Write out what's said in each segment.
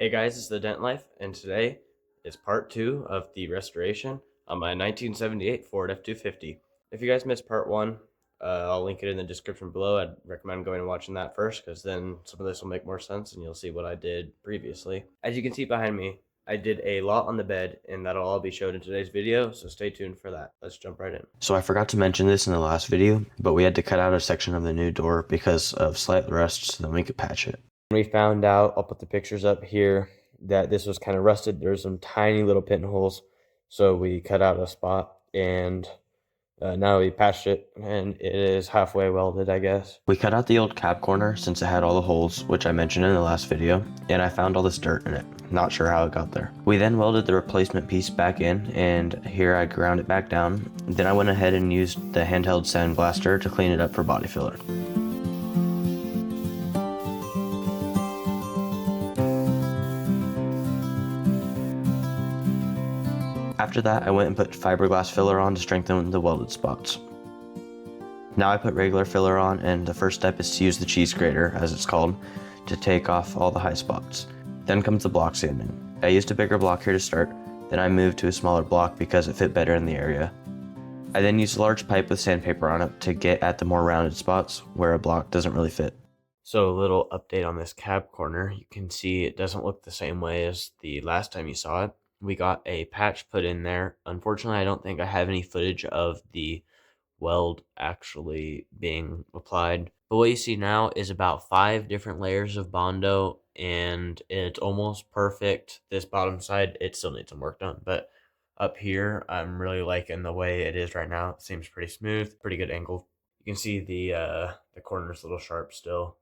Hey guys, it's the Dent Life, and today is part 2 of the restoration on my 1978 Ford F-250. If you guys missed part 1, I'll link it in the description below. I'd recommend going and watching that first, because then some of this will make more sense and you'll see what I did previously. As you can see behind me, I did a lot on the bed, and that'll all be showed in today's video, so stay tuned for that. Let's jump right in. So I forgot to mention this in the last video, but we had to cut out a section of the new door because of slight rust so then we could patch it. We found out, I'll put the pictures up here, that this was kind of rusted. There's some tiny little pinholes, so we cut out a spot, and now we patched it, and it is halfway welded, I guess. We cut out the old cab corner since it had all the holes, which I mentioned in the last video, and I found all this dirt in it. Not sure how it got there. We then welded the replacement piece back in, and here I ground it back down. Then I went ahead and used the handheld sandblaster to clean it up for body filler. After that, I went and put fiberglass filler on to strengthen the welded spots. Now I put regular filler on, and the first step is to use the cheese grater, as it's called, to take off all the high spots. Then comes the block sanding. I used a bigger block here to start, then I moved to a smaller block because it fit better in the area. I then used a large pipe with sandpaper on it to get at the more rounded spots where a block doesn't really fit. So a little update on this cab corner. You can see it doesn't look the same way as the last time you saw it. We got a patch put in there. Unfortunately, I don't think I have any footage of the weld actually being applied. But what you see now is about 5 different layers of Bondo, and it's almost perfect. This bottom side, it still needs some work done, but up here, I'm really liking the way it is right now. It seems pretty smooth, pretty good angle. You can see the corner's a little sharp still.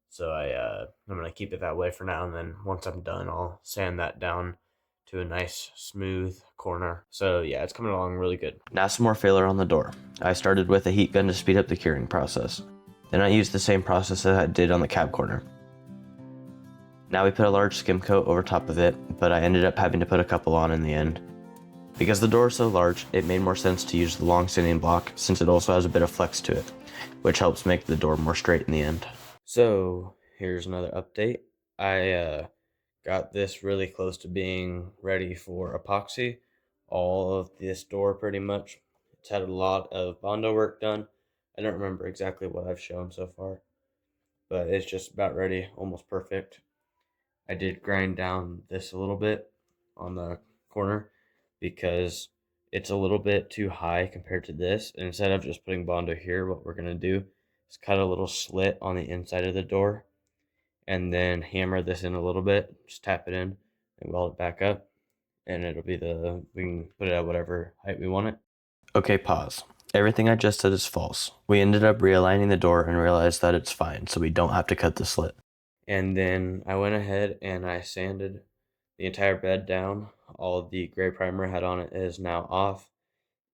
So I'm gonna keep it that way for now, and then once I'm done, I'll sand that down to a nice smooth corner. So yeah, it's coming along really good. Now some more filler on the door. I started with a heat gun to speed up the curing process. Then I used the same process that I did on the cab corner. Now we put a large skim coat over top of it, but I ended up having to put a couple on in the end. Because the door is so large, it made more sense to use the long sanding block since it also has a bit of flex to it, which helps make the door more straight in the end. So here's another update. I got this really close to being ready for epoxy. All of this door pretty much. It's had a lot of Bondo work done. I don't remember exactly what I've shown so far, but it's just about ready, almost perfect. I did grind down this a little bit on the corner because it's a little bit too high compared to this. And instead of just putting Bondo here, what we're going to do is cut a little slit on the inside of the door and then hammer this in a little bit, just tap it in and weld it back up. And it'll be we can put it at whatever height we want it. Okay, pause. Everything I just said is false. We ended up realigning the door and realized that it's fine, so we don't have to cut the slit. And then I went ahead and I sanded the entire bed down. All of the gray primer I had on it is now off.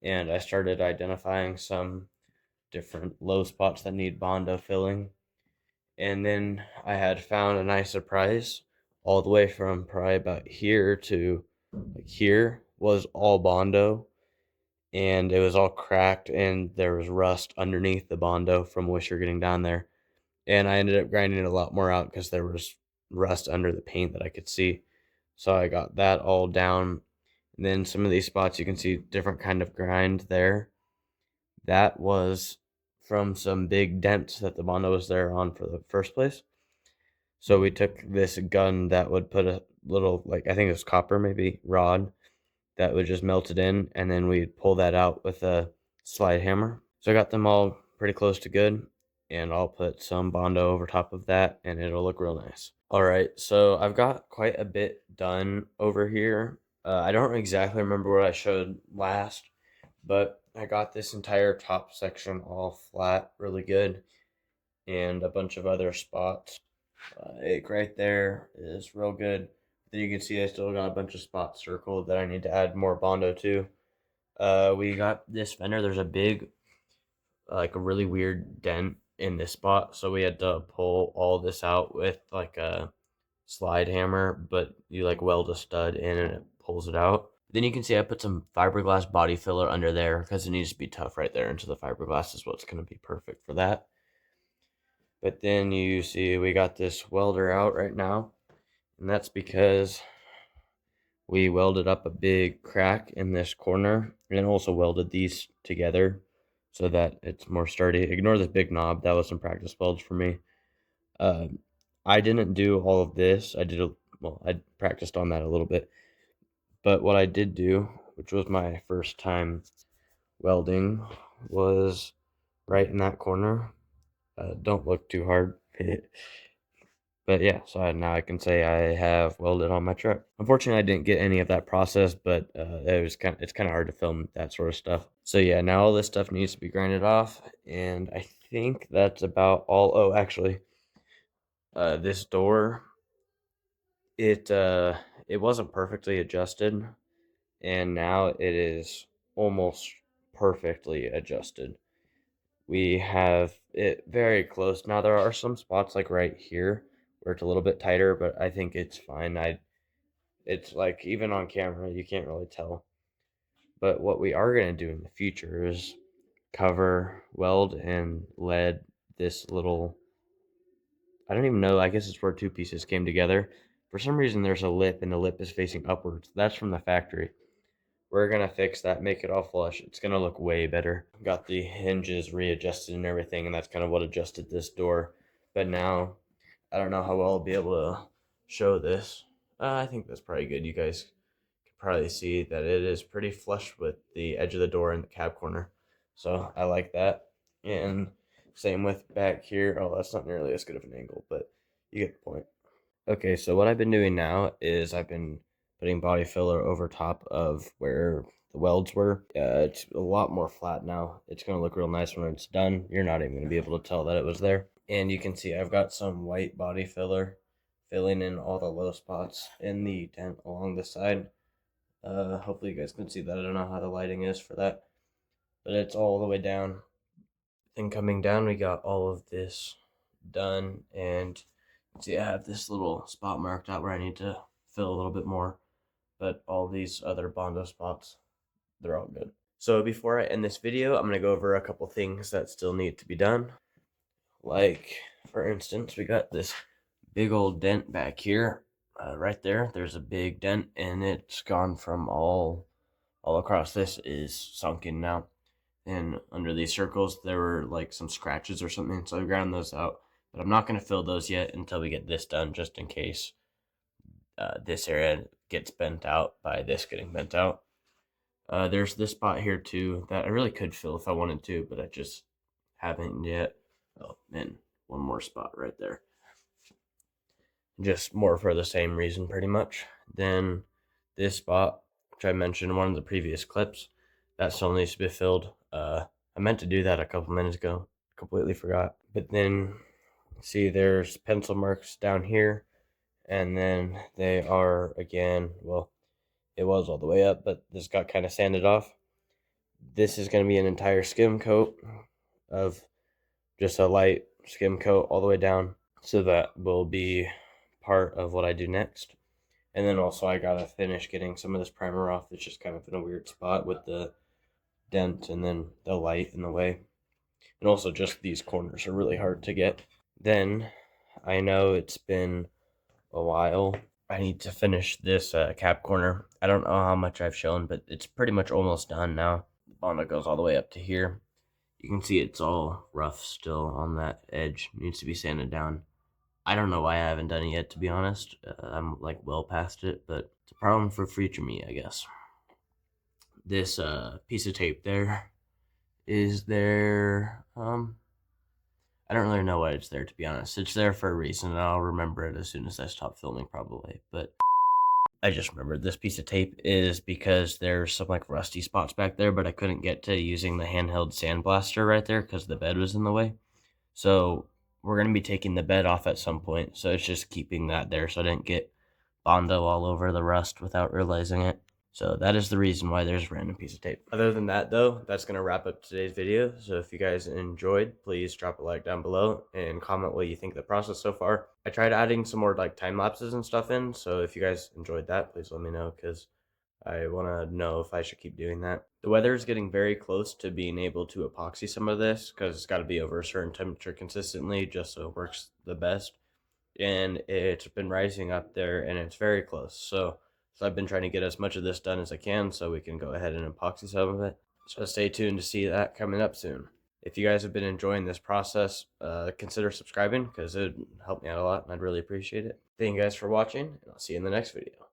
And I started identifying some different low spots that need Bondo filling. And then I had found a nice surprise. All the way from probably about here to like here was all Bondo. And it was all cracked, and there was rust underneath the Bondo from moisture getting down there. And I ended up grinding a lot more out because there was rust under the paint that I could see. So I got that all down. And then some of these spots you can see different kind of grind there. That was from some big dents that the Bondo was there on for the first place. So we took this gun that would put a little, like, I think it was copper maybe, rod that would just melt it in, and then we'd pull that out with a slide hammer. So I got them all pretty close to good, and I'll put some Bondo over top of that, and it'll look real nice. All right, so I've got quite a bit done over here. I don't exactly remember what I showed last, but I got this entire top section all flat really good, and a bunch of other spots. It right there is real good. Then you can see I still got a bunch of spots circled that I need to add more Bondo to. We got this fender. There's a big, like a really weird dent in this spot, so we had to pull all this out with like a slide hammer, but you like weld a stud in and it pulls it out. Then you can see I put some fiberglass body filler under there because it needs to be tough right there, and so the fiberglass is what's going to be perfect for that. But then you see we got this welder out right now, And that's because we welded up a big crack in this corner and also welded these together so that it's more sturdy. Ignore this big knob. That was some practice welds for me. Uh, I didn't do all of this. I practiced on that a little bit. But what I did do, which was my first time welding, was right in that corner. Don't look too hard. But yeah, so now I can say I have welded on my truck. Unfortunately, I didn't get any of that process, but it's kind of hard to film that sort of stuff. So yeah, now all this stuff needs to be grinded off, and I think that's about all. Oh, actually, this door, it uh, it wasn't perfectly adjusted, and now it is almost perfectly adjusted. We have it very close. Now there are some spots like right here where it's a little bit tighter, but I think it's fine. It's like even on camera you can't really tell. But what we are going to do in the future is cover, weld, and lead this little. I don't even know. I guess it's where two pieces came together. For some reason, there's a lip, and the lip is facing upwards. That's from the factory. We're gonna fix that, make it all flush. It's gonna look way better. Got the hinges readjusted and everything, and that's kind of what adjusted this door. But now, I don't know how well I'll be able to show this. I think that's probably good. You guys can probably see that it is pretty flush with the edge of the door and the cab corner. So I like that. And same with back here. Oh, that's not nearly as good of an angle, but you get the point. Okay, so what I've been doing now is I've been putting body filler over top of where the welds were. It's a lot more flat now. It's going to look real nice when it's done. You're not even going to be able to tell that it was there. And you can see I've got some white body filler filling in all the low spots in the dent along the side. Hopefully you guys can see that. I don't know how the lighting is for that, but it's all the way down. Then coming down, we got all of this done, and see, I have this little spot marked out where I need to fill a little bit more, but all these other Bondo spots, they're all good. So before I end this video, I'm going to go over a couple things that still need to be done. Like, for instance, we got this big old dent back here. Right there, there's a big dent, and it's gone from all across. This is sunken now. And under these circles, there were like some scratches or something, so I ground those out. But I'm not going to fill those yet until we get this done, just in case this area gets bent out by this getting bent out. There's this spot here too that I really could fill if I wanted to, but I just haven't yet. Oh, and one more spot right there. Just more for the same reason, pretty much. Then this spot, which I mentioned in one of the previous clips, that still needs to be filled. I meant to do that a couple minutes ago, completely forgot. But then, see, there's pencil marks down here, and then they are again, well, it was all the way up, but this got kind of sanded off. This is going to be an entire skim coat of just a light skim coat all the way down. So that will be part of what I do next. And then also I gotta finish getting some of this primer off. It's just kind of in a weird spot with the dent and then the light in the way. And also just these corners are really hard to get. Then I know it's been a while. I need to finish this cap corner. I don't know how much I've shown, but it's pretty much almost done now. The Bondo goes all the way up to here. You can see it's all rough still on that edge. It needs to be sanded down. I don't know why I haven't done it yet, to be honest. I'm like well past it, but it's a problem for future me, I guess. This piece of tape there is there. I don't really know why it's there, to be honest. It's there for a reason, and I'll remember it as soon as I stop filming, probably. But I just remembered this piece of tape is because there's some like rusty spots back there, but I couldn't get to using the handheld sandblaster right there because the bed was in the way. So we're going to be taking the bed off at some point. So it's just keeping that there so I didn't get Bondo all over the rust without realizing it. So that is the reason why there's a random piece of tape. Other than that, though, that's going to wrap up today's video. So if you guys enjoyed, please drop a like down below and comment what you think of the process so far. I tried adding some more like time lapses and stuff in. So if you guys enjoyed that, please let me know because I want to know if I should keep doing that. The weather is getting very close to being able to epoxy some of this because it's got to be over a certain temperature consistently just so it works the best. and it's been rising up there, and it's very close. So I've been trying to get as much of this done as I can so we can go ahead and epoxy some of it. So stay tuned to see that coming up soon. If you guys have been enjoying this process, consider subscribing because it would help me out a lot and I'd really appreciate it. Thank you guys for watching, and I'll see you in the next video.